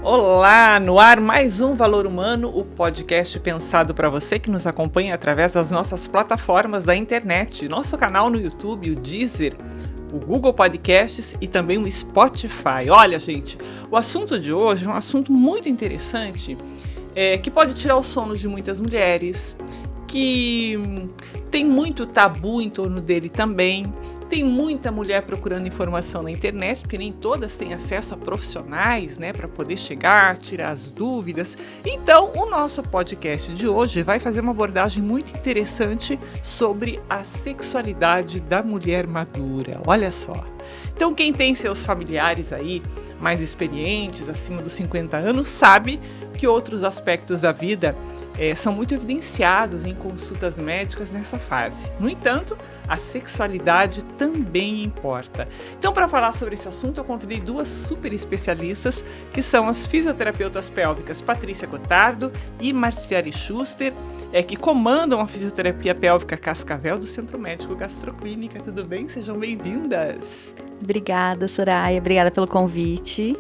Olá, no ar mais um Valor Humano, o podcast pensado para você que nos acompanha através das nossas plataformas da internet, nosso canal no YouTube, o Deezer, o Google Podcasts e também o Spotify. Olha, gente, o assunto de hoje é um assunto muito interessante, que pode tirar o sono de muitas mulheres, que tem muito tabu em torno dele também. Tem muita mulher procurando informação na internet, porque nem todas têm acesso a profissionais, né, para poder chegar, tirar as dúvidas. Então, o nosso podcast de hoje vai fazer uma abordagem muito interessante sobre a sexualidade da mulher madura. Olha só. Então, quem tem seus familiares aí mais experientes, acima dos 50 anos, sabe que outros aspectos da vida são muito evidenciados em consultas médicas nessa fase. No entanto, a sexualidade também importa. Então, para falar sobre esse assunto, eu convidei duas super especialistas, que são as fisioterapeutas pélvicas Patrícia Gotardo e Marciele Schuster, que comandam a fisioterapia pélvica Cascavel do Centro Médico Gastroclínica. Tudo bem? Sejam bem-vindas. Obrigada, Soraya. Obrigada pelo convite.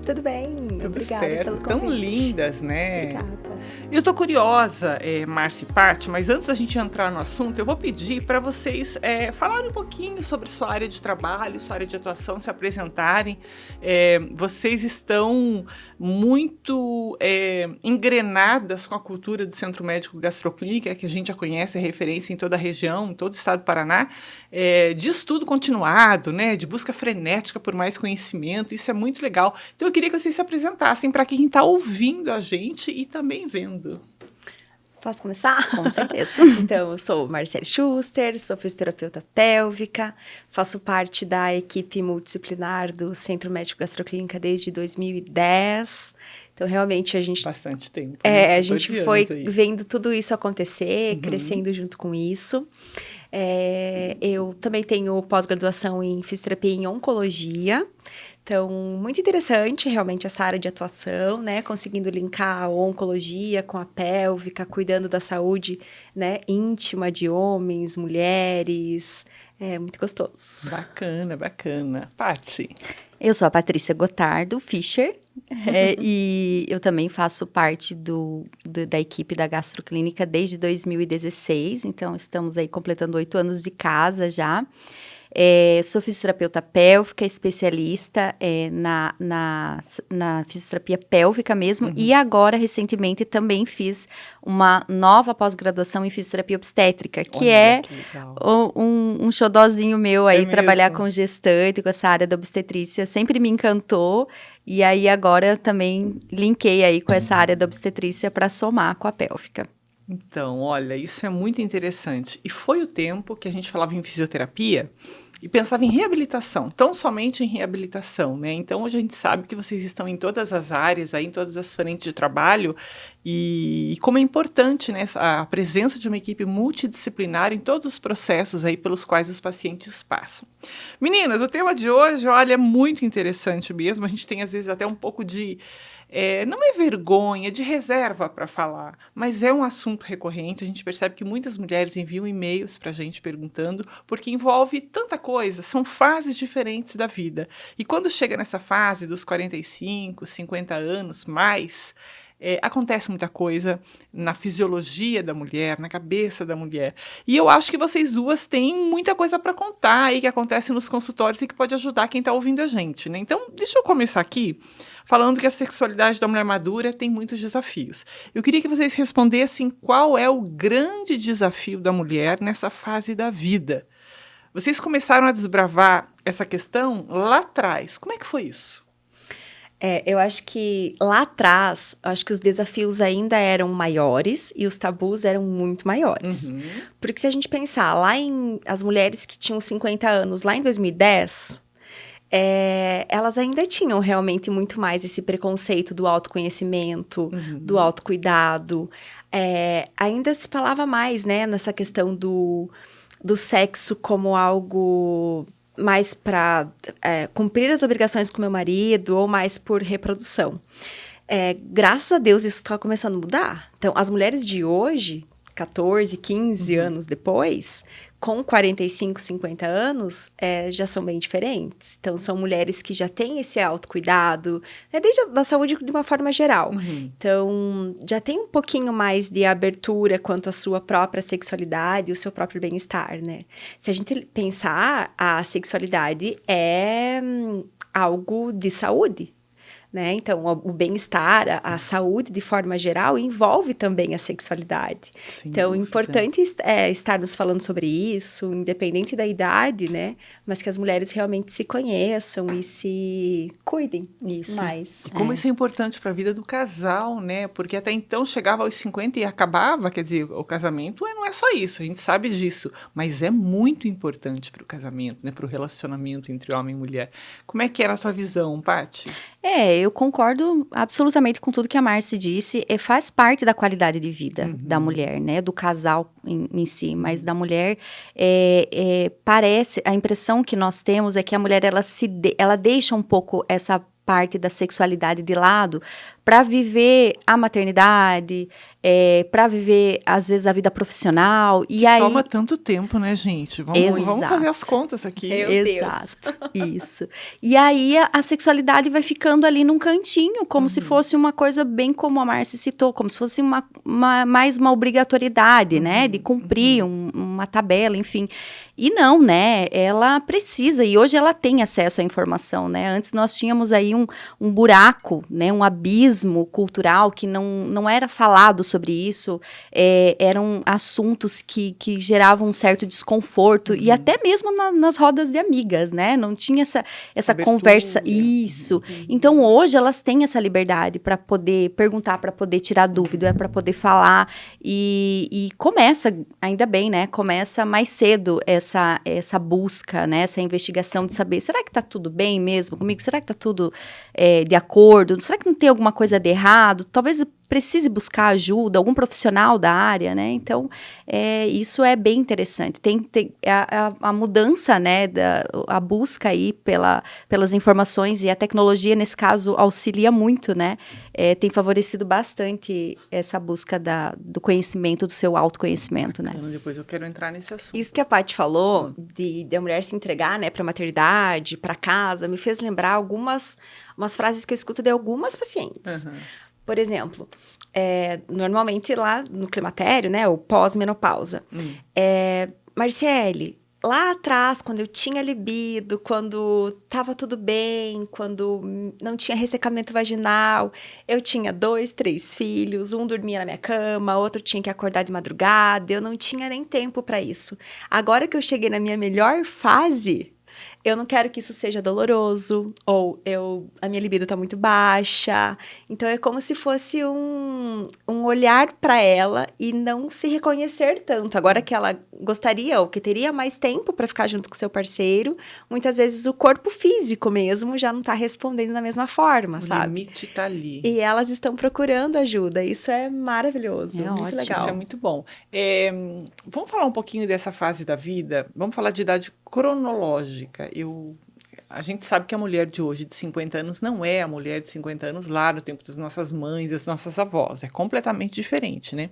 Tudo bem, obrigada pelo convite. Tão lindas, né? Obrigada. Eu tô curiosa, Márcia e Paty, mas antes da gente entrar no assunto, eu vou pedir para vocês falarem um pouquinho sobre sua área de trabalho, sua área de atuação, se apresentarem. Vocês estão muito engrenadas com a cultura do Centro Médico Gastroclínica, que a gente já conhece, é referência em toda a região, em todo o estado do Paraná, de estudo continuado, né, de busca frenética por mais conhecimento. Isso é muito legal. Então eu queria que vocês se apresentassem para quem está ouvindo a gente e também vendo. Posso começar? Com certeza. Então, eu sou Marciele Schuster, sou fisioterapeuta pélvica, faço parte da equipe multidisciplinar do Centro Médico Gastroclínica desde 2010. Então, realmente, a gente... Bastante tempo. A gente foi vendo tudo isso acontecer, crescendo junto com isso. Eu também tenho pós-graduação em fisioterapia e em oncologia. Então, muito interessante realmente essa área de atuação, né? Conseguindo linkar a oncologia com a pélvica, cuidando da saúde, né, íntima de homens, mulheres. É muito gostoso. Bacana, bacana. Paty? Eu sou a Patrícia Gotardo Fischer e eu também faço parte da equipe da Gastroclínica desde 2016. Então, estamos aí completando 8 anos de casa já. Sou fisioterapeuta pélvica, especialista na fisioterapia pélvica mesmo, e agora, recentemente, também fiz uma nova pós-graduação em fisioterapia obstétrica, que um xodózinho meu aí, trabalhar com gestante, com essa área da obstetrícia, sempre me encantou, e aí agora também linkei aí com essa área da obstetrícia para somar com a pélvica. Então, olha, isso é muito interessante. E foi o tempo que a gente falava em fisioterapia e pensava em reabilitação, tão somente em reabilitação, né? Então, hoje a gente sabe que vocês estão em todas as áreas, aí, em todas as frentes de trabalho, e como é importante, né, a presença de uma equipe multidisciplinar em todos os processos aí pelos quais os pacientes passam. Meninas, o tema de hoje, olha, é muito interessante mesmo. A gente tem, às vezes, até um pouco de... não é vergonha, de reserva para falar, mas é um assunto recorrente. A gente percebe que muitas mulheres enviam e-mails para a gente perguntando, porque envolve tanta coisa, são fases diferentes da vida. E quando chega nessa fase dos 45, 50 anos, mais... acontece muita coisa na fisiologia da mulher, na cabeça da mulher. E eu acho que vocês duas têm muita coisa para contar aí que acontece nos consultórios e que pode ajudar quem está ouvindo a gente, né? Então, deixa eu começar aqui falando que a sexualidade da mulher madura tem muitos desafios. Eu queria que vocês respondessem qual é o grande desafio da mulher nessa fase da vida. Vocês começaram a desbravar essa questão lá atrás. Como é que foi isso? Eu acho que lá atrás, acho que os desafios ainda eram maiores e os tabus eram muito maiores. Porque se a gente pensar lá as mulheres que tinham 50 anos, lá em 2010, elas ainda tinham realmente muito mais esse preconceito do autoconhecimento, do autocuidado. Ainda se falava mais, né, nessa questão do sexo como algo... mais para cumprir as obrigações com meu marido ou mais por reprodução. Graças a Deus isso está começando a mudar. Então, as mulheres de hoje, 14, 15 anos depois, com 45, 50 anos, já são bem diferentes. Então, são mulheres que já têm esse autocuidado, desde a saúde de uma forma geral. Então, já tem um pouquinho mais de abertura quanto à sua própria sexualidade e o seu próprio bem-estar, né? Se a gente pensar, a sexualidade é algo de saúde, né? Então, o bem-estar, a saúde de forma geral envolve também a sexualidade. Sem então, dúvida. Importante estarmos falando sobre isso, independente da idade, né? Mas que as mulheres realmente se conheçam e se cuidem mais. E como isso é importante para a vida do casal, né? Porque até então chegava aos 50 e acabava, quer dizer, o casamento não é só isso, a gente sabe disso, mas é muito importante para o casamento, né? Para o relacionamento entre homem e mulher. Como é que era a sua visão, Paty? Eu concordo absolutamente com tudo que a Marci disse. Faz parte da qualidade de vida da mulher, né? Do casal em si, mas da mulher parece, a impressão que nós temos é que a mulher ela deixa um pouco essa parte da sexualidade de lado para viver a maternidade, para viver, às vezes, a vida profissional. E aí toma tanto tempo, né, gente? Vamos fazer as contas aqui. Exato, isso. E aí a sexualidade vai ficando ali num cantinho, como se fosse uma coisa bem como a Marci citou, como se fosse mais uma obrigatoriedade, né, de cumprir uma tabela, enfim. E não, né, ela precisa, e hoje ela tem acesso à informação, né. Antes nós tínhamos aí um buraco, né, um abismo cultural que não era falado sobre isso, eram assuntos que geravam um certo desconforto, e até mesmo nas rodas de amigas, né, não tinha essa conversa, isso. Então, hoje, elas têm essa liberdade para poder perguntar, para poder tirar dúvida, para poder falar, e começa, ainda bem, né, começa mais cedo essa busca, né, essa investigação de saber, será que tá tudo bem mesmo comigo? Será que tá tudo de acordo? Será que não tem alguma coisa de errado? Talvez precise buscar ajuda, algum profissional da área, né? Então, isso é bem interessante. Tem a mudança, né, a busca aí pelas informações, e a tecnologia, nesse caso, auxilia muito, né? Tem favorecido bastante essa busca do conhecimento, do seu autoconhecimento, né? Depois eu quero entrar nesse assunto. Isso que a Paty falou, de a mulher se entregar, né, para a maternidade, para casa, me fez lembrar umas frases que eu escuto de algumas pacientes. Por exemplo, normalmente lá no climatério, né, o pós-menopausa, Marciele, lá atrás, quando eu tinha libido, quando estava tudo bem, quando não tinha ressecamento vaginal, eu tinha 2, 3 filhos, um dormia na minha cama, outro tinha que acordar de madrugada, eu não tinha nem tempo para isso. Agora que eu cheguei na minha melhor fase, eu não quero que isso seja doloroso, ou a minha libido tá muito baixa. Então, é como se fosse um olhar para ela e não se reconhecer tanto. Agora que ela gostaria ou que teria mais tempo para ficar junto com o seu parceiro, muitas vezes o corpo físico mesmo já não tá respondendo da mesma forma, sabe? O limite tá ali. E elas estão procurando ajuda. Isso é maravilhoso, muito ótimo. legal. Isso é muito bom. Vamos falar um pouquinho dessa fase da vida? Vamos falar de idade cronológica. A gente sabe que a mulher de hoje, de 50 anos, não é a mulher de 50 anos lá no tempo das nossas mães, das nossas avós. É completamente diferente, né?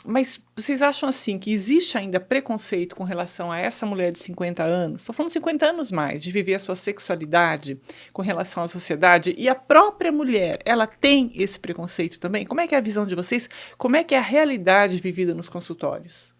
Mas vocês acham, assim, que existe ainda preconceito com relação a essa mulher de 50 anos? Estou falando 50 anos mais, de viver a sua sexualidade com relação à sociedade. E a própria mulher, ela tem esse preconceito também? Como é que é a visão de vocês? Como é que é a realidade vivida nos consultórios?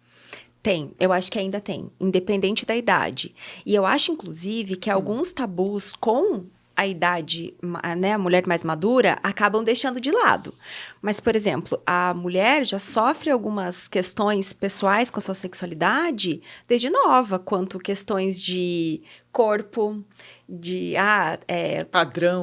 Tem, eu acho que ainda tem, independente da idade. E eu acho, inclusive, que alguns tabus com a idade, né, a mulher mais madura, acabam deixando de lado. Mas, por exemplo, a mulher já sofre algumas questões pessoais com a sua sexualidade desde nova, quanto questões de corpo, de padrão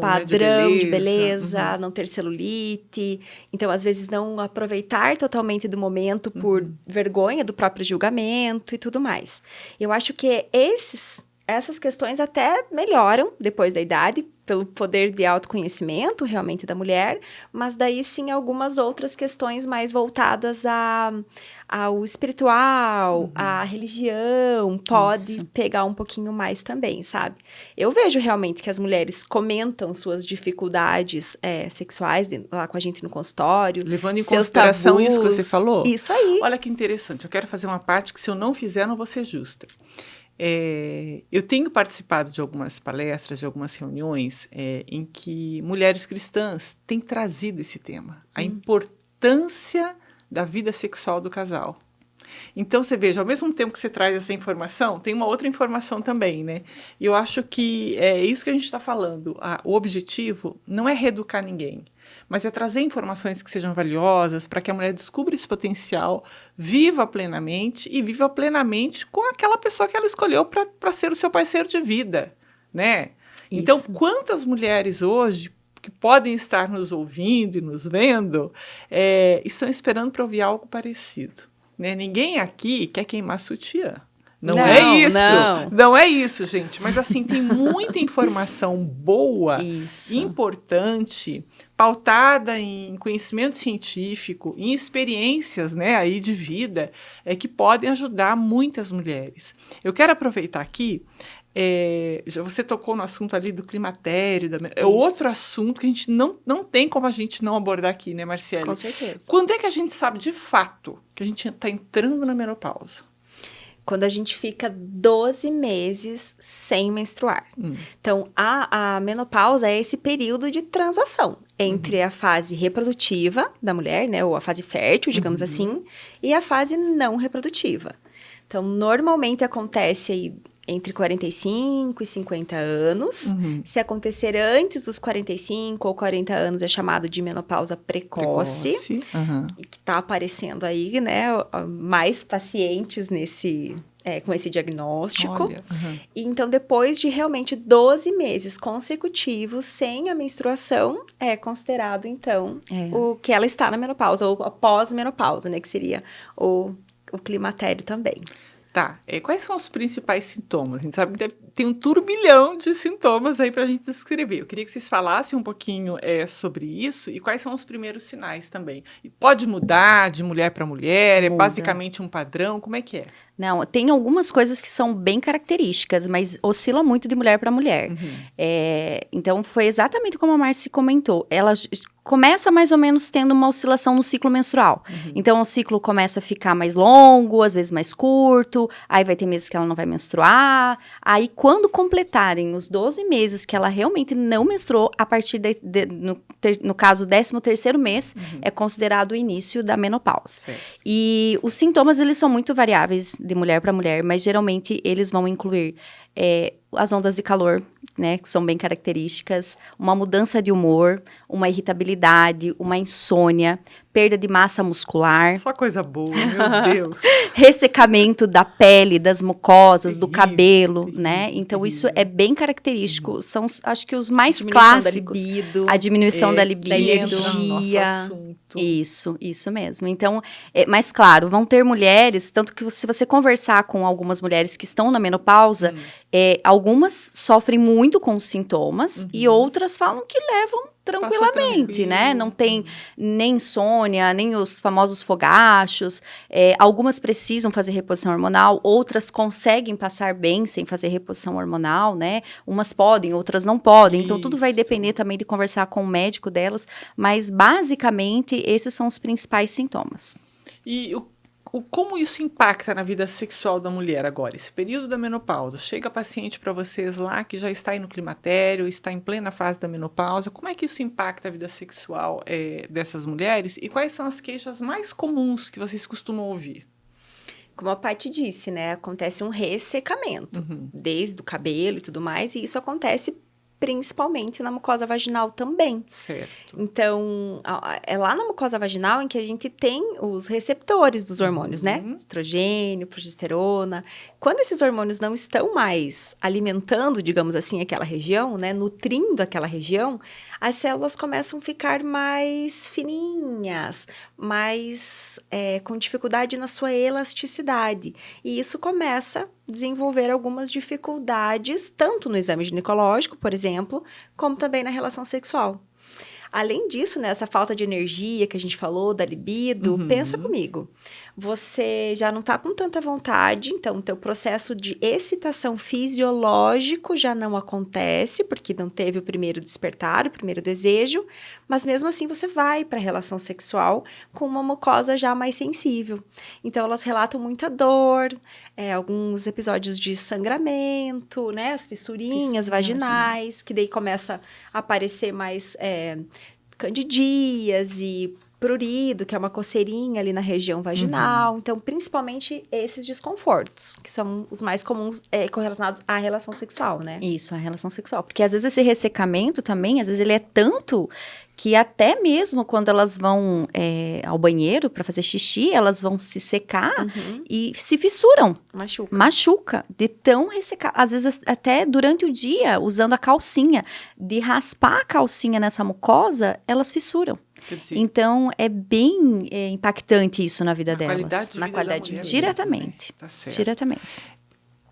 de beleza, não ter celulite. Então, às vezes, não aproveitar totalmente do momento por vergonha do próprio julgamento e tudo mais. Eu acho que esses essas questões até melhoram depois da idade, pelo poder de autoconhecimento realmente da mulher, mas daí sim algumas outras questões mais voltadas ao espiritual, à religião, pode pegar um pouquinho mais também, sabe? Eu vejo realmente que as mulheres comentam suas dificuldades sexuais lá com a gente no consultório. Levando em consideração tabus, isso que você falou? Isso aí. Olha que interessante, eu quero fazer uma parte que se eu não fizer, não vou ser justa. Eu tenho participado de algumas palestras, de algumas reuniões em que mulheres cristãs têm trazido esse tema, a importância da vida sexual do casal. Então, você veja, ao mesmo tempo que você traz essa informação, tem uma outra informação também, né? E eu acho que é isso que a gente está falando. O objetivo não é reeducar ninguém, mas é trazer informações que sejam valiosas para que a mulher descubra esse potencial, viva plenamente e viva plenamente com aquela pessoa que ela escolheu para ser o seu parceiro de vida, né? Isso. Então, quantas mulheres hoje que podem estar nos ouvindo e nos vendo estão esperando para ouvir algo parecido? Né? Ninguém aqui quer queimar sutiã. Não é isso. Não é isso, gente. Mas, assim, tem muita informação boa, importante, pautada em conhecimento científico, em experiências, né, aí de vida, que podem ajudar muitas mulheres. Eu quero aproveitar aqui, você tocou no assunto ali do climatério, outro assunto que a gente não tem como a gente não abordar aqui, né, Marciele? Com certeza. Quando é que a gente sabe de fato que a gente está entrando na menopausa? Quando a gente fica 12 meses sem menstruar. Então, a menopausa é esse período de transação entre a fase reprodutiva da mulher, né, ou a fase fértil, digamos assim, e a fase não reprodutiva. Então, normalmente acontece aí entre 45 e 50 anos. Se acontecer antes dos 45 ou 40 anos, é chamado de menopausa precoce. E que está aparecendo aí, né, mais pacientes com esse diagnóstico. Olha, E então, depois de realmente 12 meses consecutivos sem a menstruação, é considerado, então, o que ela está na menopausa, ou a pós-menopausa, né, que seria o climatério também. Tá, quais são os principais sintomas? A gente sabe que tem um turbilhão de sintomas aí pra gente descrever. Eu queria que vocês falassem um pouquinho sobre isso e quais são os primeiros sinais também. E pode mudar de mulher para mulher? É basicamente um padrão? Como é que é? Não, tem algumas coisas que são bem características, mas oscila muito de mulher para mulher. Então, foi exatamente como a Marci comentou. Ela começa mais ou menos tendo uma oscilação no ciclo menstrual. Então, o ciclo começa a ficar mais longo, às vezes mais curto, aí vai ter meses que ela não vai menstruar. Aí, quando completarem os 12 meses que ela realmente não menstruou, a partir, no caso, 13º mês, é considerado o início da menopausa. Certo. E os sintomas, eles são muito variáveis de mulher para mulher, mas geralmente eles vão incluir as ondas de calor, né, que são bem características, uma mudança de humor, uma irritabilidade, uma insônia, perda de massa muscular. Só coisa boa, meu Deus. Ressecamento da pele, das mucosas, do cabelo, né? Então, isso é bem característico. São, acho que, os mais clássicos. A diminuição da libido. Da energia. Isso mesmo. Então, mas claro, vão ter mulheres, tanto que se você conversar com algumas mulheres que estão na menopausa, algumas sofrem muito com os sintomas e outras falam que levam tranquilamente, né? Não tem nem insônia, nem os famosos fogachos. Algumas precisam fazer reposição hormonal, outras conseguem passar bem sem fazer reposição hormonal, né? Umas podem, outras não podem. Então, tudo vai depender também de conversar com o médico delas, mas, basicamente, esses são os principais sintomas. E como isso impacta na vida sexual da mulher agora? Esse período da menopausa, chega paciente para vocês lá que já está aí no climatério, está em plena fase da menopausa, como é que isso impacta a vida sexual dessas mulheres? E quais são as queixas mais comuns que vocês costumam ouvir? Como a Paty disse, né, acontece um ressecamento, desde o cabelo e tudo mais, e isso acontece principalmente na mucosa vaginal também. Certo. Então, é lá na mucosa vaginal em que a gente tem os receptores dos hormônios, né? Estrogênio, progesterona. Quando esses hormônios não estão mais alimentando, digamos assim, aquela região, né? Nutrindo aquela região, as células começam a ficar mais fininhas, mais com dificuldade na sua elasticidade. E isso começa desenvolver algumas dificuldades, tanto no exame ginecológico, por exemplo, como também na relação sexual. Além disso, né, essa falta de energia que a gente falou, da libido, pensa comigo. Você já não tá com tanta vontade, então o teu processo de excitação fisiológico já não acontece, porque não teve o primeiro despertar, o primeiro desejo, mas mesmo assim você vai para a relação sexual com uma mucosa já mais sensível. Então elas relatam muita dor, alguns episódios de sangramento, né, as fissurinhas vaginais, que daí começa a aparecer mais candidias e prurido, que é uma coceirinha ali na região vaginal. Então, principalmente esses desconfortos, que são os mais comuns correlacionados à relação sexual, né? Isso, a relação sexual. Porque às vezes esse ressecamento também, às vezes ele é tanto que até mesmo quando elas vão ao banheiro para fazer xixi, elas vão se secar e se fissuram. Machuca. De tão ressecar. Às vezes até durante o dia, usando a calcinha, de raspar a calcinha nessa mucosa, elas fissuram. Então, é bem impactante isso na vida delas. Na qualidade de vida. Diretamente. Tá certo. Diretamente.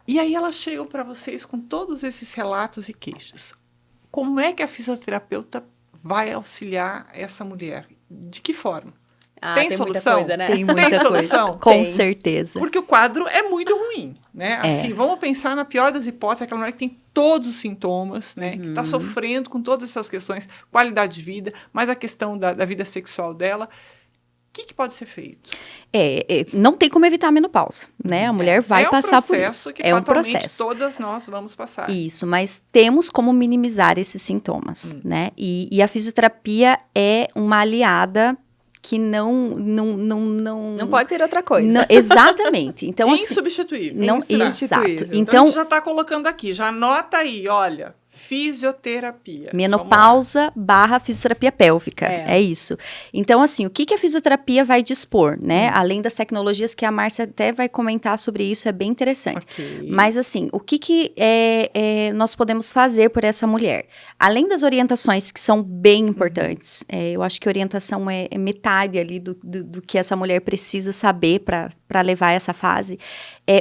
E aí elas chegam para vocês com todos esses relatos e queixas. Como é que a fisioterapeuta vai auxiliar essa mulher? De que forma? Tem solução? Muita coisa, né? Tem muita Tem solução? coisa. Com certeza. Porque o quadro é muito ruim, né? Assim, vamos pensar na pior das hipóteses, aquela mulher que tem todos os sintomas, né? Que está sofrendo com todas essas questões, qualidade de vida, mas a questão da vida sexual dela. O que pode ser feito? Não tem como evitar a menopausa, né? A mulher vai passar por isso. É um processo que todas nós vamos passar. Isso, mas temos como minimizar esses sintomas, né? E a fisioterapia é uma aliada que não pode ter outra coisa. Não, exatamente. Então, insubstituível. Exato. Então, a gente já está colocando aqui, já anota aí, olha, fisioterapia. Menopausa / fisioterapia pélvica. É isso. Então, assim, o que a fisioterapia vai dispor, né? Além das tecnologias que a Márcia até vai comentar sobre isso, é bem interessante. Okay. Mas, assim, o que nós podemos fazer por essa mulher? Além das orientações que são bem importantes, eu acho que orientação é metade ali do que essa mulher precisa saber para levar essa fase.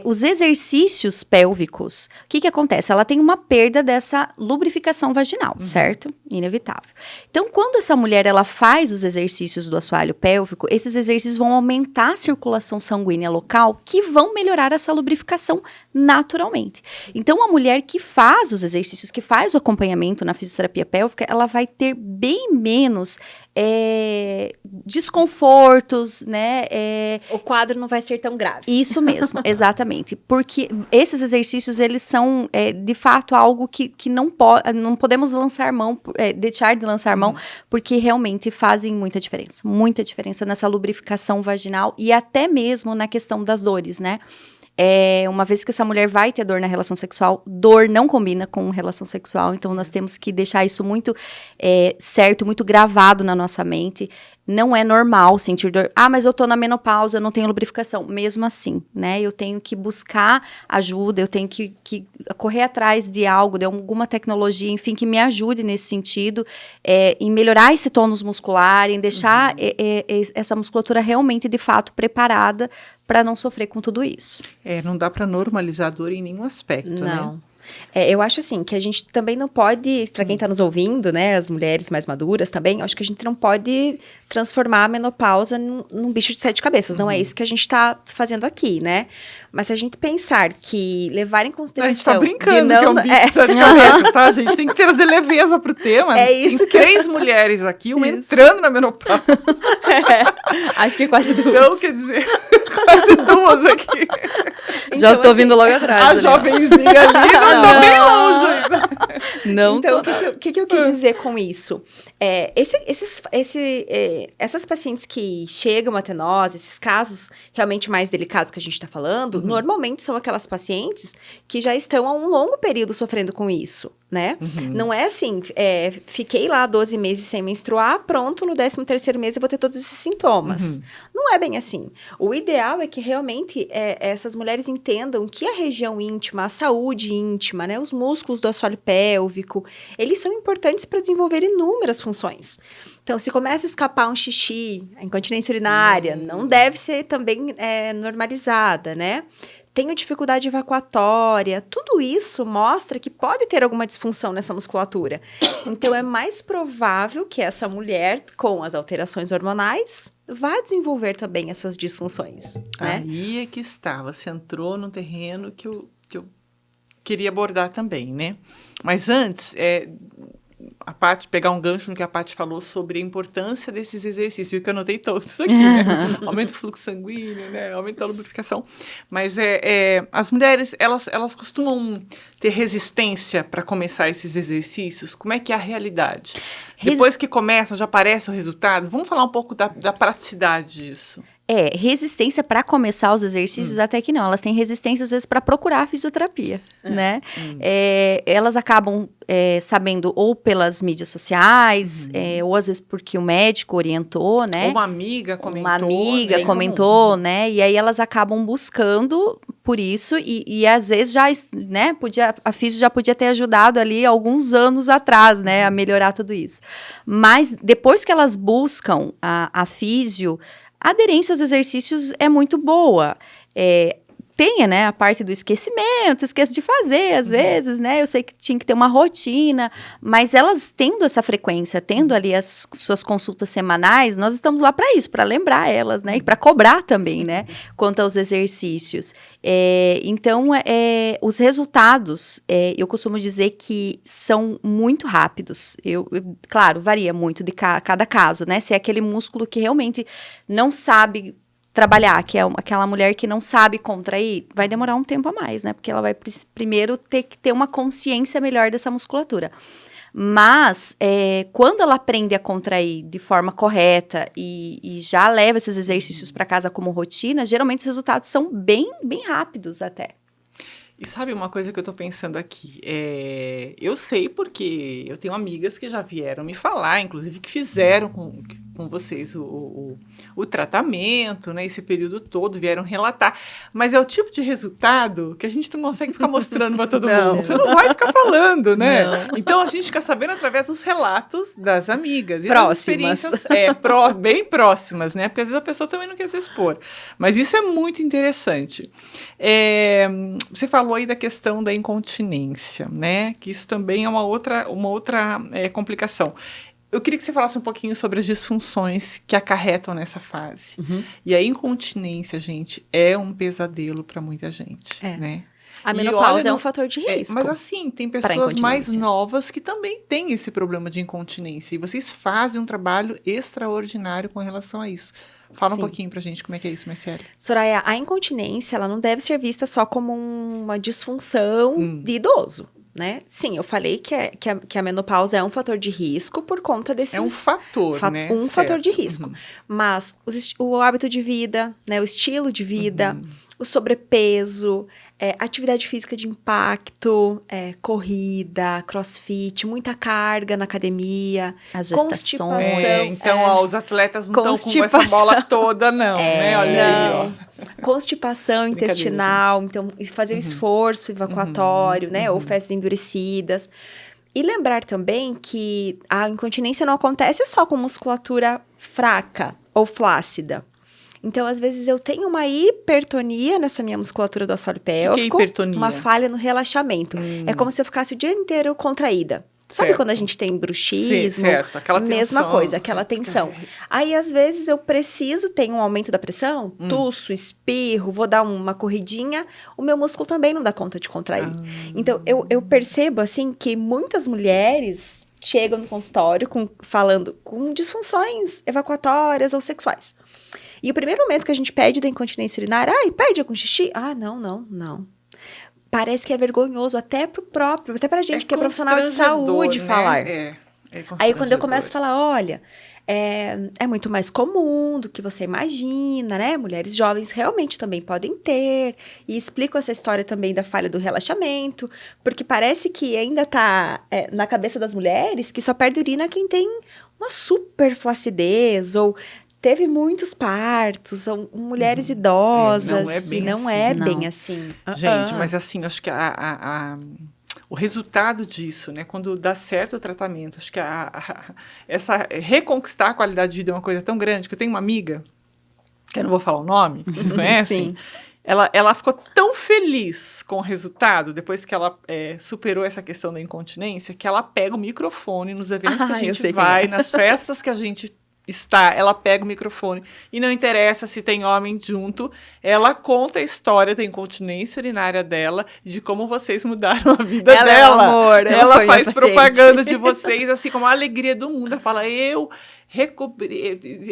Os exercícios pélvicos, o que acontece? Ela tem uma perda dessa lubrificação vaginal, certo? Inevitável. Então, quando essa mulher ela faz os exercícios do assoalho pélvico, esses exercícios vão aumentar a circulação sanguínea local, que vão melhorar essa lubrificação naturalmente. Então, a mulher que faz os exercícios, que faz o acompanhamento na fisioterapia pélvica, ela vai ter bem menos desconfortos, né? O quadro não vai ser tão grave. Isso mesmo, exatamente. Porque esses exercícios, eles são, de fato, algo que não podemos lançar mão, deixar de lançar mão, porque realmente fazem muita diferença nessa lubrificação vaginal e até mesmo na questão das dores, né? Uma vez que essa mulher vai ter dor na relação sexual, dor não combina com relação sexual, então nós temos que deixar isso muito certo, muito gravado na nossa mente. Não é normal sentir dor. Mas eu tô na menopausa, eu não tenho lubrificação. Mesmo assim, né? Eu tenho que buscar ajuda, eu tenho que correr atrás de algo, de alguma tecnologia, enfim, que me ajude nesse sentido, em melhorar esse tônus muscular, em deixar essa musculatura realmente, de fato, preparada para não sofrer com tudo isso. Não dá para normalizar a dor em nenhum aspecto, não. Né? Eu acho assim, que a gente também não pode, para quem está nos ouvindo, né, as mulheres mais maduras também, acho que a gente não pode transformar a menopausa num bicho de 7 cabeças, não é isso que a gente está fazendo aqui, né? Mas se a gente pensar que levar em consideração... A gente está brincando que é um bicho de 7 cabeças, tá? A gente tem que trazer leveza pro tema. Isso tem 3 mulheres aqui, uma entrando na menopausa. Acho que quase 2. Então, quer dizer, quase 2 aqui. Então, já tô vindo logo atrás. A jovenzinha ali tá bem longe ainda. Então, o que eu quis dizer com isso? Essas pacientes que chegam até nós, esses casos realmente mais delicados que a gente está falando, normalmente são aquelas pacientes que já estão há um longo período sofrendo com isso, né? Não é assim, fiquei lá 12 meses sem menstruar, pronto, no 13º mês eu vou ter todos esses sintomas. Não é bem assim. O ideal é que realmente essas mulheres entendam que a região íntima, a saúde íntima, né, os músculos do assoalho pélvico, eles são importantes para desenvolver inúmeras funções. Então, se começa a escapar um xixi, a incontinência urinária não deve ser também normalizada, né? tenho dificuldade evacuatória, tudo isso mostra que pode ter alguma disfunção nessa musculatura. Então, é mais provável que essa mulher, com as alterações hormonais, vá desenvolver também essas disfunções, né? Aí é que está, você entrou num terreno que eu queria abordar também, né? Mas antes, a Paty, pegar um gancho no que a Paty falou sobre a importância desses exercícios, viu que eu anotei todos aqui, né? Aumenta o fluxo sanguíneo, né? Aumenta a lubrificação. Mas as mulheres, elas costumam ter resistência para começar esses exercícios? Como é que é a realidade? Depois que começam, já aparece o resultado? Vamos falar um pouco da praticidade disso. Resistência para começar os exercícios, até que não. Elas têm resistência, às vezes, para procurar a fisioterapia, né? Elas acabam sabendo ou pelas mídias sociais, ou às vezes porque o médico orientou, né? Ou uma amiga comentou. Uma amiga comentou, né? E aí elas acabam buscando por isso e às vezes já, né? A fisio já podia ter ajudado ali alguns anos atrás, né? A melhorar tudo isso. Mas depois que elas buscam a fisio, a aderência aos exercícios é muito boa. Tem, né, a parte do esquecimento, esqueço de fazer, às vezes, né? Eu sei que tinha que ter uma rotina, mas elas tendo essa frequência, tendo ali as suas consultas semanais, nós estamos lá para isso, para lembrar elas, né? E para cobrar também, né? Quanto aos exercícios. Então, os resultados, eu costumo dizer que são muito rápidos. Claro, varia muito de cada caso, né? Se é aquele músculo que realmente não sabe trabalhar, que é aquela mulher que não sabe contrair, vai demorar um tempo a mais, né? Porque ela vai primeiro ter que ter uma consciência melhor dessa musculatura. Mas, quando ela aprende a contrair de forma correta e já leva esses exercícios para casa como rotina, geralmente os resultados são bem, bem rápidos até. E sabe uma coisa que eu tô pensando aqui? Eu sei porque eu tenho amigas que já vieram me falar, inclusive que fizeram com vocês o tratamento, né? Esse período todo, vieram relatar. Mas é o tipo de resultado que a gente não consegue ficar mostrando para todo mundo. Você não vai ficar falando, né? Não. Então, a gente fica sabendo através dos relatos das amigas. E das experiências bem próximas, né? Porque às vezes a pessoa também não quer se expor. Mas isso é muito interessante. Você falou aí da questão da incontinência, né? Que isso também é uma outra complicação. Eu queria que você falasse um pouquinho sobre as disfunções que acarretam nessa fase. E a incontinência, gente, é um pesadelo para muita gente, né? A menopausa é um fator de risco. Mas assim, tem pessoas mais novas que também têm esse problema de incontinência. E vocês fazem um trabalho extraordinário com relação a isso. Fala um pouquinho pra gente como é que é isso, Marcele. Soraya, a incontinência, ela não deve ser vista só como uma disfunção de idoso, né? Sim, eu falei que a menopausa é um fator de risco por conta desses... É um fator, né? Um fator de risco. Mas o hábito de vida, né? O estilo de vida, o sobrepeso, atividade física de impacto, corrida, crossfit, muita carga na academia, as gestações. Então, os atletas não estão com essa bola toda, não, né? Olha aí, ó. Constipação intestinal, então fazer o esforço evacuatório, né? Ou fezes endurecidas. E lembrar também que a incontinência não acontece só com musculatura fraca ou flácida. Então, às vezes, eu tenho uma hipertonia nessa minha musculatura do assoalho pélvico. Que é hipertonia? Uma falha no relaxamento. É como se eu ficasse o dia inteiro contraída. Sabe quando a gente tem bruxismo? Certo, aquela tensão. Mesma coisa, aquela tensão. Aí, às vezes, eu tenho um aumento da pressão, tuço, espirro, vou dar uma corridinha, o meu músculo também não dá conta de contrair. Então, eu percebo, assim, que muitas mulheres chegam no consultório falando com disfunções evacuatórias ou sexuais. E o primeiro momento que a gente pede da incontinência urinária, perde com xixi? Não. Parece que é vergonhoso até pra gente que é profissional de saúde, né? Falar. Aí quando eu começo a falar, olha, é muito mais comum do que você imagina, né? Mulheres jovens realmente também podem ter. E explico essa história também da falha do relaxamento, porque parece que ainda tá na cabeça das mulheres que só perde urina quem tem uma super flacidez ou teve muitos partos, são mulheres idosas. Não é bem assim. Gente, mas assim, acho que o resultado disso, né, quando dá certo o tratamento, acho que reconquistar a qualidade de vida é uma coisa tão grande, que eu tenho uma amiga, que eu não vou falar o nome, que vocês conhecem, ela ficou tão feliz com o resultado, depois que ela superou essa questão da incontinência, que ela pega o microfone nos eventos que a gente vai, nas festas que a gente está, ela pega o microfone e não interessa se tem homem junto, ela conta a história da incontinência urinária dela, de como vocês mudaram a vida dela. É um amor, ela faz propaganda de vocês, assim, como a alegria do mundo. Ela fala, eu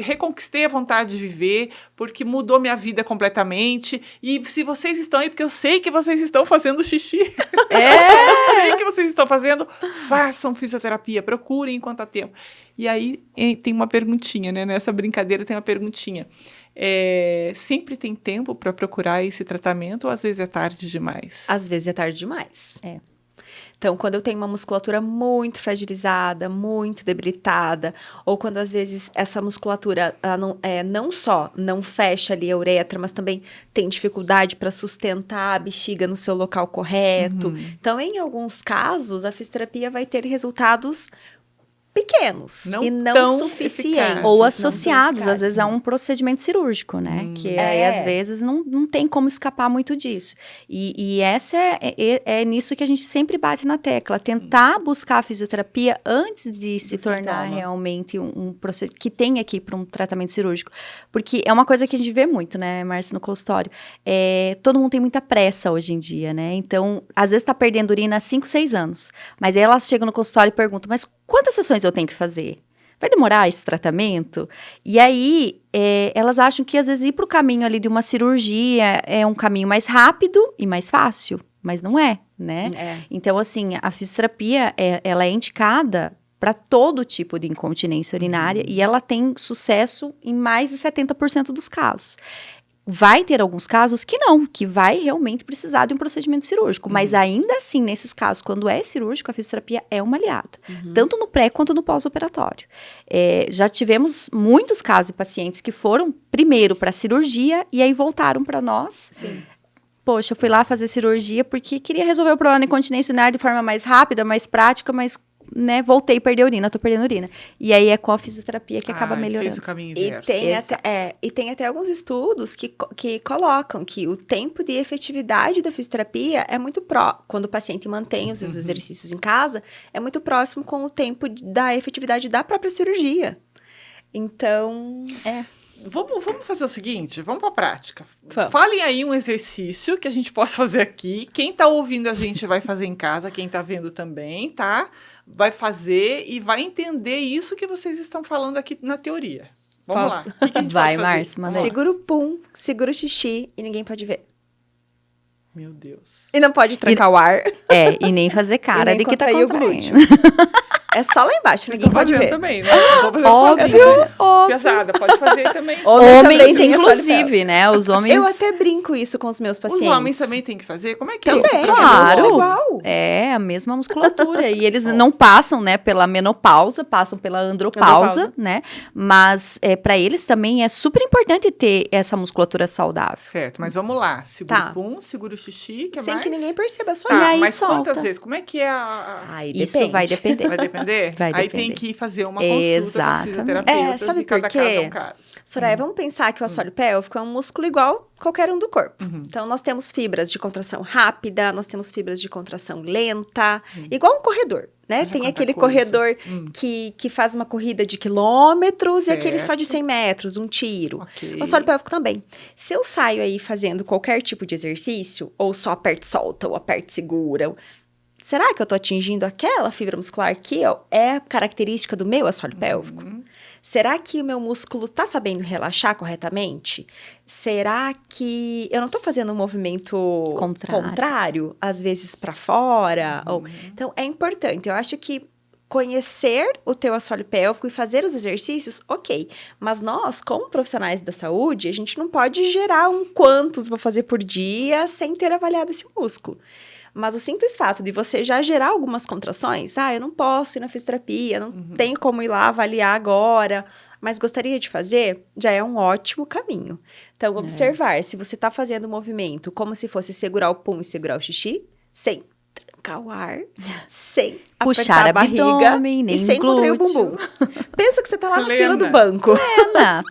reconquistei a vontade de viver, porque mudou minha vida completamente, e se vocês estão aí, porque eu sei que vocês estão fazendo xixi. Eu sei que vocês estão fazendo, façam fisioterapia, procurem enquanto há tempo. E aí tem uma perguntinha, né? Nessa brincadeira tem uma perguntinha. Sempre tem tempo para procurar esse tratamento ou às vezes é tarde demais? Às vezes é tarde demais. Então, quando eu tenho uma musculatura muito fragilizada, muito debilitada, ou quando às vezes essa musculatura ela não só não fecha ali a uretra, mas também tem dificuldade para sustentar a bexiga no seu local correto. Então, em alguns casos, a fisioterapia vai ter resultados pequenos e não suficientes. Ou associados, às vezes, a um procedimento cirúrgico, né? Que aí, às vezes, não tem como escapar muito disso. E essa é nisso que a gente sempre bate na tecla. Tentar buscar a fisioterapia antes de se tornar realmente um procedimento que tem aqui para um tratamento cirúrgico. Porque é uma coisa que a gente vê muito, né, Márcia, no consultório. Todo mundo tem muita pressa hoje em dia, né? Então, às vezes, tá perdendo urina há 5, 6 anos. Mas aí elas chegam no consultório e perguntam, mas quantas sessões eu tenho que fazer? Vai demorar esse tratamento? E aí, elas acham que às vezes ir para o caminho ali de uma cirurgia é um caminho mais rápido e mais fácil, mas não é, né? Então, assim, a fisioterapia, ela é indicada para todo tipo de incontinência urinária e ela tem sucesso em mais de 70% dos casos. Vai ter alguns casos que não, que vai realmente precisar de um procedimento cirúrgico. Mas ainda assim, nesses casos, quando é cirúrgico, a fisioterapia é uma aliada. Tanto no pré quanto no pós-operatório. Já tivemos muitos casos de pacientes que foram primeiro para a cirurgia e aí voltaram para nós. Sim. Poxa, eu fui lá fazer cirurgia porque queria resolver o problema da incontinência urinária de forma mais rápida, mais prática, mas... né, voltei a perder urina, tô perdendo urina. E aí é com a fisioterapia que acaba melhorando. Fez o caminho inverso. E tem até alguns estudos que colocam que o tempo de efetividade da fisioterapia é muito quando o paciente mantém os seus exercícios em casa, é muito próximo com o tempo da efetividade da própria cirurgia. Então... Vamos fazer o seguinte, vamos para a prática. Vamos. Falem aí um exercício que a gente possa fazer aqui. Quem está ouvindo a gente vai fazer em casa, quem está vendo também, tá? Vai fazer e vai entender isso que vocês estão falando aqui na teoria. Vamos lá. O que a gente vai, pode fazer? Márcia, manda aí. Segura o pum, segura o xixi e ninguém pode ver. Meu Deus. E não pode trancar o ar. E nem fazer cara nem de que tá contrair o contraindo. É só lá embaixo, ninguém pode ver. Também, né? Não vou fazer sozinha. Pesada, pode fazer também. Homens, inclusive, né? Os homens... Eu até brinco isso com os meus pacientes. Os homens também têm que fazer? Como é que também, é isso? Claro. Igual. É, a mesma musculatura. E eles não passam, né, pela menopausa, passam pela andropausa, né? Mas para eles também é super importante ter essa musculatura saudável. Certo, mas vamos lá. Segura o pum, segura o xixi, que sem mais? que ninguém perceba, só E aí mas solta. quantas vezes? Como é que é Isso vai depender. Vai depender? Vai Aí depender. tem que fazer uma consulta com os Exatamente. fisioterapeutas sabe e cada por quê? caso é um caso. Soraya, vamos pensar que o assoalho pélvico é um músculo igual qualquer um do corpo. Então, nós temos fibras de contração rápida, nós temos fibras de contração lenta, igual um corredor, né? Tem aquele corredor que faz uma corrida de quilômetros e aquele só de 100 metros, um tiro. Okay. O assoalho pélvico também. Se eu saio aí fazendo qualquer tipo de exercício, ou só aperto e solta, ou aperto e segura, será que eu tô atingindo aquela fibra muscular que é característica do meu assoalho pélvico? Será que o meu músculo tá sabendo relaxar corretamente? Será que eu não tô fazendo um movimento contrário às vezes para fora? Então, é importante. Eu acho que conhecer o teu assoalho pélvico e fazer os exercícios, ok. Mas nós, como profissionais da saúde, a gente não pode gerar quantos vou fazer por dia sem ter avaliado esse músculo. Mas o simples fato de você já gerar algumas contrações, eu não posso ir na fisioterapia, não tenho como ir lá avaliar agora, mas gostaria de fazer, já é um ótimo caminho. Então, observar se você está fazendo o movimento como se fosse segurar o pum e segurar o xixi, sem colocar o ar sem puxar apertar a barriga abdômen, nem e sem contrair o glúteo. bumbum. Pensa que você tá lá na Plena. fila do banco. Plena.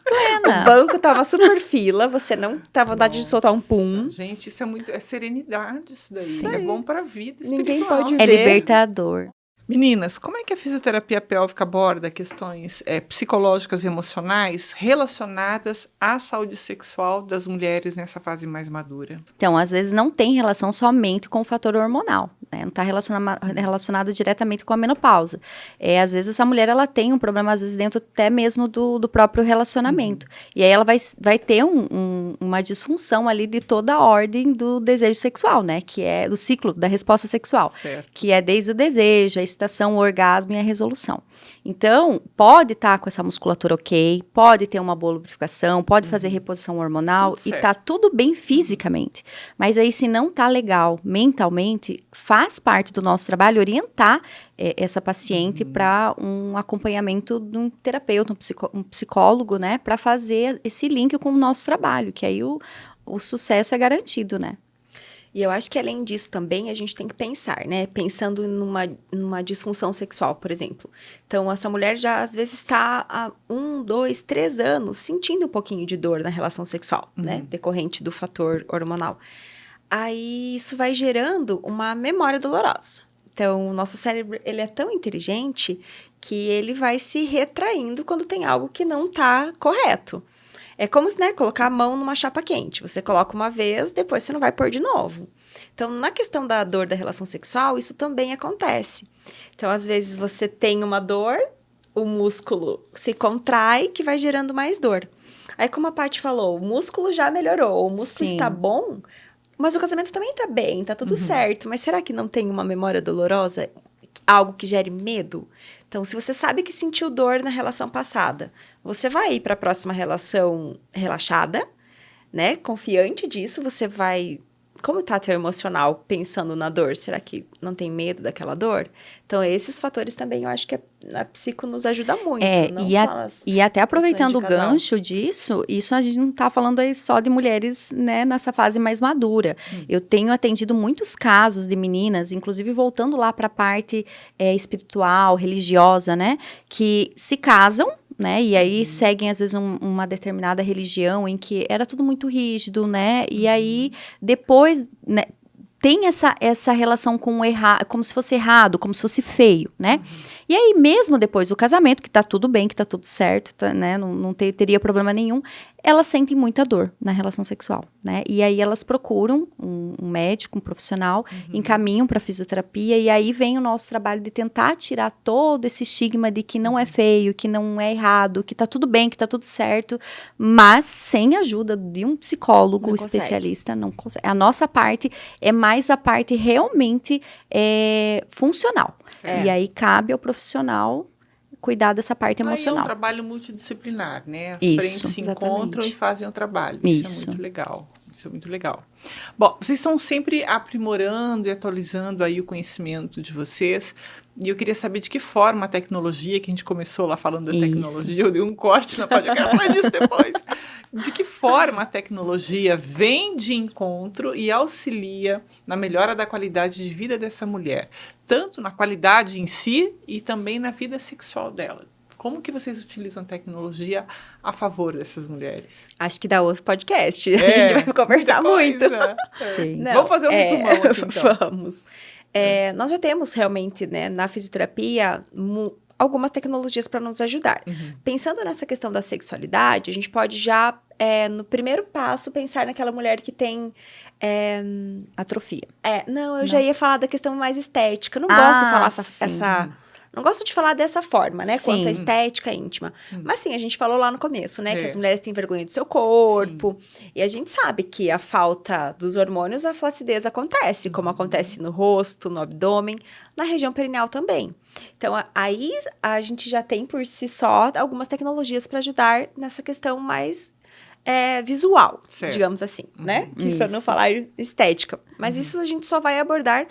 O banco tava super fila, você não tá vontade de soltar um pum. Gente, isso é serenidade isso daí. Sim. É bom pra vida espiritual. Ninguém pode É ver. libertador. Meninas, como é que a fisioterapia pélvica aborda questões psicológicas e emocionais relacionadas à saúde sexual das mulheres nessa fase mais madura? Então, às vezes não tem relação somente com o fator hormonal, né? Não está relacionado diretamente com a menopausa. Às vezes essa mulher ela tem um problema, às vezes dentro até mesmo do próprio relacionamento. E aí ela vai ter uma disfunção ali de toda a ordem do desejo sexual, né? Que é do ciclo da resposta sexual. Certo. Que é desde o desejo, a excitação, o orgasmo e a resolução. Então, pode estar com essa musculatura ok, pode ter uma boa lubrificação, pode fazer reposição hormonal Tudo e certo. tá tudo bem fisicamente. Mas aí, se não tá legal mentalmente, faz parte do nosso trabalho orientar essa paciente para um acompanhamento de um terapeuta, um psicólogo, né? Para fazer esse link com o nosso trabalho, que aí o sucesso é garantido, né? E eu acho que além disso também a gente tem que pensar, né? Pensando numa disfunção sexual, por exemplo. Então, essa mulher já às vezes está há 1, 2, 3 anos sentindo um pouquinho de dor na relação sexual, né? Decorrente do fator hormonal. Aí isso vai gerando uma memória dolorosa. Então, o nosso cérebro, ele é tão inteligente que ele vai se retraindo quando tem algo que não está correto. É como se, né, colocar a mão numa chapa quente. Você coloca uma vez, depois você não vai pôr de novo. Então, na questão da dor da relação sexual, isso também acontece. Então, às vezes, você tem uma dor, o músculo se contrai, que vai gerando mais dor. Aí, como a Paty falou, o músculo já melhorou, o músculo está bom, mas o casamento também está bem, está tudo certo. Mas será que não tem uma memória dolorosa? Algo que gere medo? Então, se você sabe que sentiu dor na relação passada, você vai ir para a próxima relação relaxada, né? Confiante disso, você vai... Como está teu emocional pensando na dor? Será que não tem medo daquela dor? Então, esses fatores também eu acho que a psico nos ajuda muito. E até aproveitando o questões de casal. gancho disso, isso a gente não está falando aí só de mulheres, né, nessa fase mais madura. Eu tenho atendido muitos casos de meninas, inclusive voltando lá para a parte espiritual, religiosa, né, que se casam, né, e aí seguem às vezes uma determinada religião em que era tudo muito rígido, né, e aí depois, né, tem essa relação com o errado, como se fosse errado, como se fosse feio, né? E aí, mesmo depois do casamento, que tá tudo bem, que tá tudo certo, tá, né? Não teria problema nenhum, elas sentem muita dor na relação sexual, né? E aí elas procuram um médico, um profissional, encaminham para fisioterapia, e aí vem o nosso trabalho de tentar tirar todo esse estigma de que não é feio, que não é errado, que tá tudo bem, que tá tudo certo, mas sem a ajuda de um psicólogo especialista, não consegue. A nossa parte é mais a parte realmente funcional. E aí cabe ao profissional cuidar dessa parte emocional. É um trabalho multidisciplinar, né? As Isso, frentes se encontram e fazem o trabalho. Isso É muito legal. Isso é muito legal. Bom, vocês estão sempre aprimorando e atualizando aí o conhecimento de vocês. E eu queria saber de que forma a tecnologia, que a gente começou lá falando da tecnologia, eu dei um corte na página, eu quero falar disso depois. De que forma a tecnologia vem de encontro e auxilia na melhora da qualidade de vida dessa mulher, tanto na qualidade em si e também na vida sexual dela. Como que vocês utilizam a tecnologia a favor dessas mulheres? Acho que dá outro podcast. A gente vai conversar muito. Não, vamos fazer um resumão aqui, então. Vamos. Nós já temos realmente, né, na fisioterapia, algumas tecnologias para nos ajudar. Pensando nessa questão da sexualidade, a gente pode já, no primeiro passo, pensar naquela mulher que tem... atrofia. Eu já ia falar da questão mais estética. Eu não gosto de falar não gosto de falar dessa forma, né? Sim. Quanto à estética íntima. Mas sim, a gente falou lá no começo, né? Que as mulheres têm vergonha do seu corpo. Sim. E a gente sabe que a falta dos hormônios, a flacidez acontece. Como acontece no rosto, no abdômen, na região perineal também. Então, aí a gente já tem por si só algumas tecnologias para ajudar nessa questão mais... visual, digamos assim, né? Para não falar estética. Mas isso a gente só vai abordar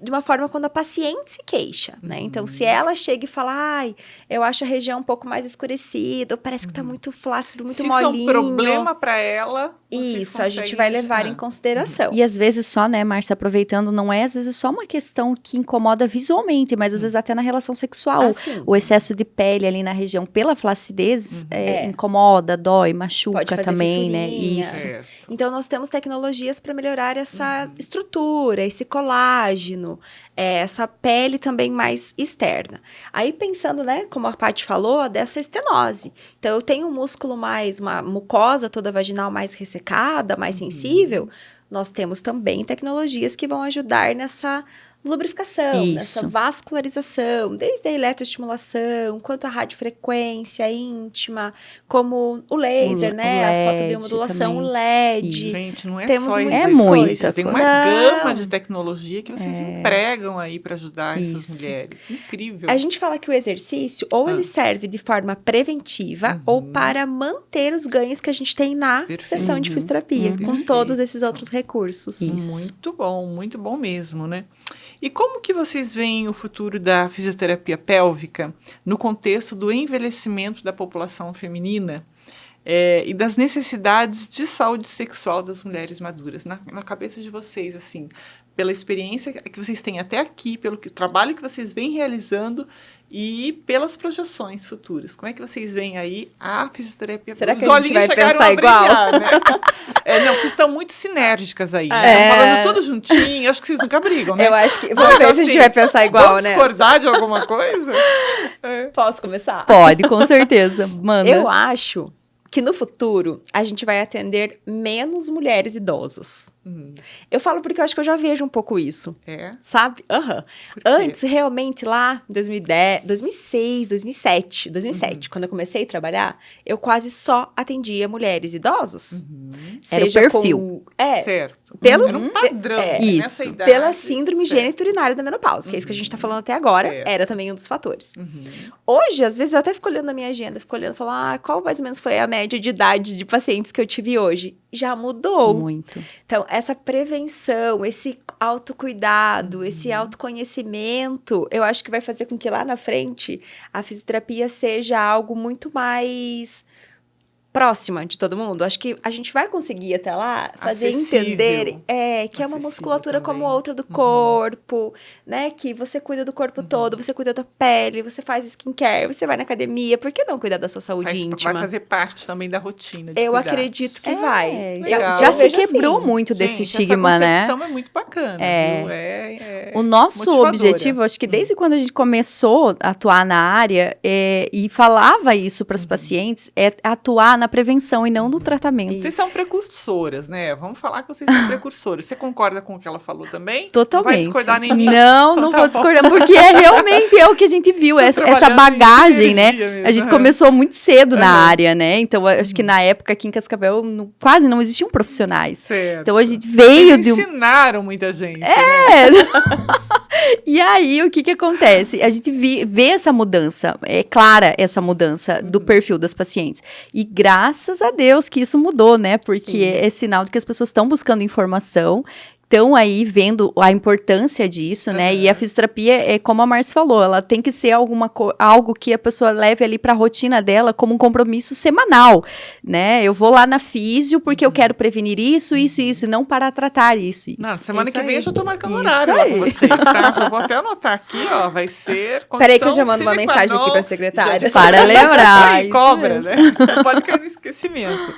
de uma forma quando a paciente se queixa, né? Então, se ela chega e fala, eu acho a região um pouco mais escurecida, ou parece que tá muito flácido, muito molinho. Se isso é um problema para ela, Isso, a gente vai levar em consideração. E às vezes só, né, Márcia, aproveitando, não é às vezes só uma questão que incomoda visualmente, mas às vezes até na relação sexual. O excesso de pele ali na região pela flacidez incomoda, dói, machuca também, né? Isso. Então, nós temos tecnologias para melhorar essa estrutura, esse colágeno, essa pele também mais externa. Aí, pensando, né, como a Paty falou, dessa estenose. Então, eu tenho um músculo mais, uma mucosa toda vaginal mais ressecada, mais sensível. Nós temos também tecnologias que vão ajudar nessa lubrificação, nessa vascularização, desde a eletroestimulação, quanto a radiofrequência íntima, como o laser, né? A fotobiomodulação, o LED. Gente, não é temos só isso. Tem uma gama de tecnologia que vocês empregam aí para ajudar essas mulheres. Incrível. A gente fala que o exercício, ou ele serve de forma preventiva, ou para manter os ganhos que a gente tem na sessão de fisioterapia, com todos esses outros recursos. Muito bom mesmo, né? E como que vocês veem o futuro da fisioterapia pélvica no contexto do envelhecimento da população feminina e das necessidades de saúde sexual das mulheres maduras? Na cabeça de vocês, assim, pela experiência que vocês têm até aqui, pelo trabalho que vocês vêm realizando e pelas projeções futuras. Como é que vocês veem aí a fisioterapia? Será que a gente vai pensar igual? Né? Não, vocês estão muito sinérgicas aí. Estão falando tudo juntinho. Acho que vocês nunca brigam, né? Eu acho que... Vamos ver se a gente vai pensar igual, né? Discordar de alguma coisa? Posso começar? Pode, com certeza. Manda. Eu acho que no futuro a gente vai atender menos mulheres idosas. Eu falo porque eu acho que eu já vejo um pouco isso. Sabe? Antes, realmente, lá em 2010, 2006, 2007, quando eu comecei a trabalhar, eu quase só atendia mulheres idosas. Era o perfil. Certo. Pelos, era um padrão. Isso. Idade, pela síndrome gênito-urinária da menopausa, que é isso que a gente tá falando até agora, era também um dos fatores. Hoje, às vezes, eu até fico olhando na minha agenda, fico olhando e falo, qual mais ou menos foi a média de idade de pacientes que eu tive hoje? Já mudou. Muito. Então, essa prevenção, esse autocuidado, esse autoconhecimento, eu acho que vai fazer com que lá na frente a fisioterapia seja algo muito mais próxima de todo mundo. Acho que a gente vai conseguir até lá fazer entender que é uma musculatura também, como outra do corpo, né? Que você cuida do corpo todo, você cuida da pele, você faz skincare, você vai na academia. Por que não cuidar da sua saúde íntima? Vai fazer parte também da rotina. Eu acredito que vai. Já se quebrou muito desse estigma, né? Essa concepção é muito bacana. Viu? O nosso objetivo, acho que desde quando a gente começou a atuar na área e falava isso para as pacientes, é atuar na prevenção e não no tratamento. Vocês são precursoras, né? Vamos falar que vocês são precursoras. Você concorda com o que ela falou também? Totalmente. Não vai discordar nem nisso? Não vou discordar, porque realmente é o que a gente viu, essa bagagem, né? Mesmo, a gente começou muito cedo na área, né? Então, acho que na época aqui em Cascavel quase não existiam profissionais. Certo. Então, a gente veio de ensinaram muita gente. Né? E aí, o que acontece? A gente vê essa mudança, é clara essa mudança do perfil das pacientes. E graças a Deus que isso mudou, né? Porque é sinal de que as pessoas estão buscando informação, estão aí vendo a importância disso, né? E a fisioterapia, como a Márcia falou, ela tem que ser algo que a pessoa leve ali para a rotina dela como um compromisso semanal, né? Eu vou lá na físio porque eu quero prevenir isso, e não para tratar isso. Não, semana que vem eu já tô marcando horário lá com vocês, tá? Já vou até anotar aqui, ó, vai ser Peraí que eu já mando uma mensagem aqui para a secretária. Para lembrar. Cobra, né? Pode cair no esquecimento.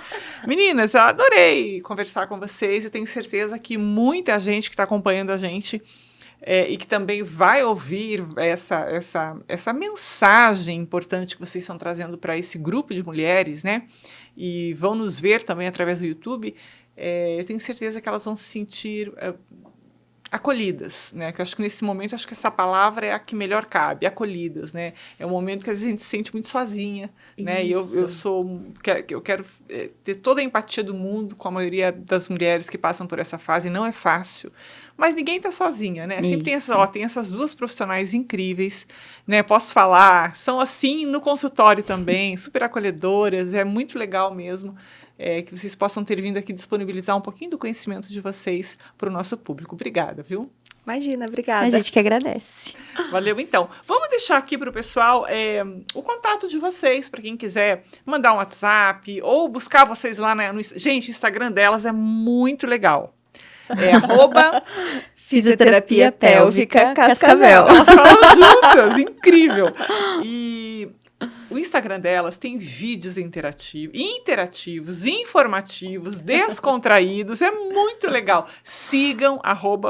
Meninas, eu adorei conversar com vocês. Eu tenho certeza que muita gente que está acompanhando a gente e que também vai ouvir essa mensagem importante que vocês estão trazendo para esse grupo de mulheres, né? E vão nos ver também através do YouTube. Eu tenho certeza que elas vão se sentir acolhidas, né? Que eu acho que nesse momento, acho que essa palavra é a que melhor cabe, acolhidas, né? É um momento que às vezes a gente se sente muito sozinha, né? E eu quero ter toda a empatia do mundo com a maioria das mulheres que passam por essa fase, não é fácil, mas ninguém está sozinha, né? Sempre tem essas duas profissionais incríveis, né? Posso falar, são assim no consultório também, super acolhedoras, é muito legal mesmo. Que vocês possam ter vindo aqui disponibilizar um pouquinho do conhecimento de vocês para o nosso público. Obrigada, viu? Imagina, obrigada. A gente que agradece. Valeu, então. Vamos deixar aqui para o pessoal o contato de vocês, para quem quiser mandar um WhatsApp ou buscar vocês lá no... Gente, o Instagram delas é muito legal. É Fisioterapia Pélvica Cascavel. Elas falam juntas, incrível. E o Instagram delas tem vídeos interativos, informativos, descontraídos, é muito legal. Sigam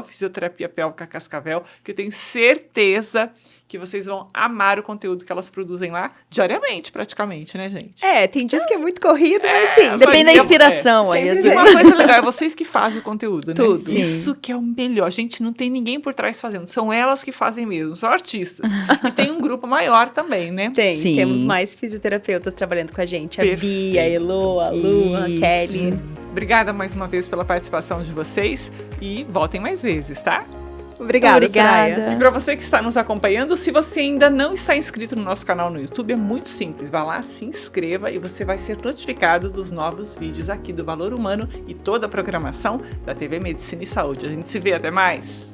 @Fisioterapia Pélvica Cascavel, que eu tenho certeza que vocês vão amar o conteúdo que elas produzem lá diariamente, praticamente, né, gente? Tem dias que é muito corrido, mas sim. Depende da inspiração aí, às E vezes. uma coisa legal, é vocês que fazem o conteúdo, né? Tudo. Isso que é o melhor. Gente, não tem ninguém por trás fazendo. São elas que fazem mesmo, são artistas. E tem um grupo maior também, né? Sim. Temos mais fisioterapeutas trabalhando com a gente. A Perfeito. Bia, a Elo, a Lu, a Isso. Kelly. Obrigada mais uma vez pela participação de vocês e voltem mais vezes, tá? Obrigada, Obrigada. Soraya. E para você que está nos acompanhando, se você ainda não está inscrito no nosso canal no YouTube, é muito simples. Vá lá, se inscreva e você vai ser notificado dos novos vídeos aqui do Valor Humano e toda a programação da TV Medicina e Saúde. A gente se vê, até mais!